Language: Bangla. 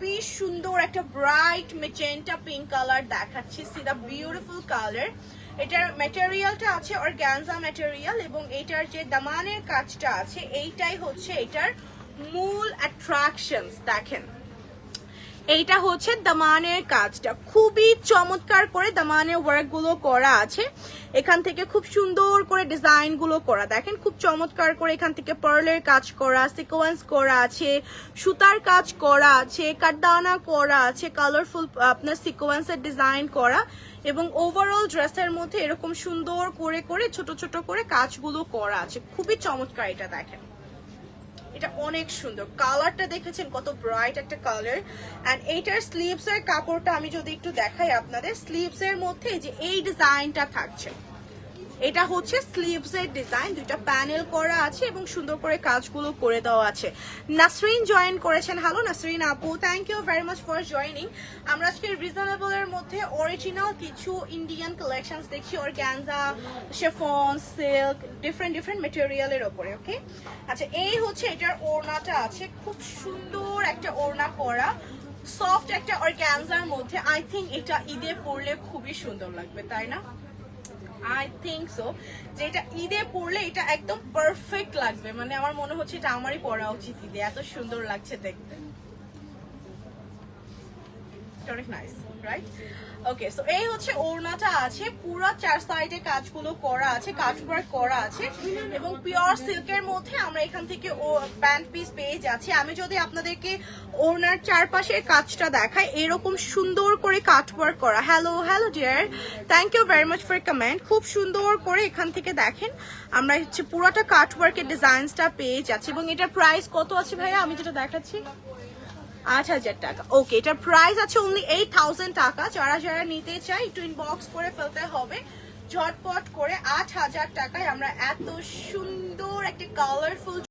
খুবই সুন্দর একটা ব্রাইট মেজেন্টা পিঙ্ক কালার দেখাচ্ছি। সি দা বিউটিফুল কালার। এটার ম্যাটেরিয়ালটা আছে অর্গানজা ম্যাটেরিয়াল এবং এটার যে দামানের কাজটা আছে এইটাই হচ্ছে এটার মূল অ্যাট্রাকশনস। দেখেন এইটা হচ্ছে দামানের কাজটা, খুবই চমৎকার করে দামানের ওয়ার্ক গুলো করা আছে। এখান থেকে খুব সুন্দর করে ডিজাইন গুলো করা, দেখেন খুব চমৎকার করে এখান থেকে পার্লের কাজ করা, সিকোয়েন্স করা আছে, সুতার কাজ করা আছে, কাটদানা করা আছে, কালারফুল আপনার সিকোয়েন্সের ডিজাইন করা এবং ওভারঅল ড্রেসের মধ্যে এরকম সুন্দর করে করে ছোট ছোট করে কাজগুলো করা আছে। খুবই চমৎকার। এটা দেখেন, এটা অনেক সুন্দর। কালারটা দেখেছেন কত ব্রাইট একটা কালার। এন্ড এইটার স্লিভস এর কাপড়টা আমি যদি একটু দেখাই আপনাদের, স্লিভস এর মধ্যে যে এই ডিজাইনটা থাকছে, এটা হচ্ছে স্লিভস এর ডিজাইন, দুইটা প্যানেল করা আছে এবং সুন্দর করে কাজগুলো করে দেওয়া আছে। নাসরিন জয়েন করেছেন, হ্যালো নাসরিন আপু, thank you very much for joining. আমরা আজকে রিজনেবল এর মধ্যে অরিজিনাল কিছু ইন্ডিয়ান কালেকশনস দেখছি, অর্গানজা, শিফন, সিল্ক, ডিফারেন্ট মেটেরিয়ালের ওপরে। ওকে, আচ্ছা এই হচ্ছে এটার ওড়নাটা আছে, খুব সুন্দর একটা ওড়না করা, সফট একটা অর্গানজার মধ্যে। আই থিঙ্ক এটা ঈদে পরলে খুবই সুন্দর লাগবে, তাই না? আই থিঙ্ক সো, যে এটা ঈদে পরলে এটা একদম পারফেক্ট লাগবে। মানে আমার মনে হচ্ছে এটা আমারই পরা উচিত ঈদে, এত সুন্দর লাগছে দেখতে। অনেক নাইস, রাইট? ওকে, সো এই হচ্ছে ওড়নাটা আছে, পুরো চার সাইডে কাজগুলো করা আছে, কাটওয়ার্ক করা আছে এবং পিওর সিল্কের মধ্যে আমরা এখান থেকে প্যান্ট পিস পেয়ে যাচ্ছি। আমি যদি আপনাদেরকে ওড়নার চারপাশের কাজটা দেখাই, এরকম সুন্দর করে কাটওয়ার্ক করা। Hello hello dear, thank you very much for comment. খুব সুন্দর করে এখান থেকে দেখেন আমরা হচ্ছে পুরোটা কাটওয়ার্কের ডিজাইনসটা পেয়ে যাচ্ছি এবং এটার প্রাইস কত আছে ভাইয়া? আমি যেটা দেখাচ্ছি 8,000 টাকা। ওকে, এটার প্রাইস আছে অনলি 8,000 টাকা। যারা যারা নিতে চাই একটু ইনবক্স করে ফেলতে হবে ঝটপট করে। 8,000 টাকায় আমরা এত সুন্দর একটা কালারফুল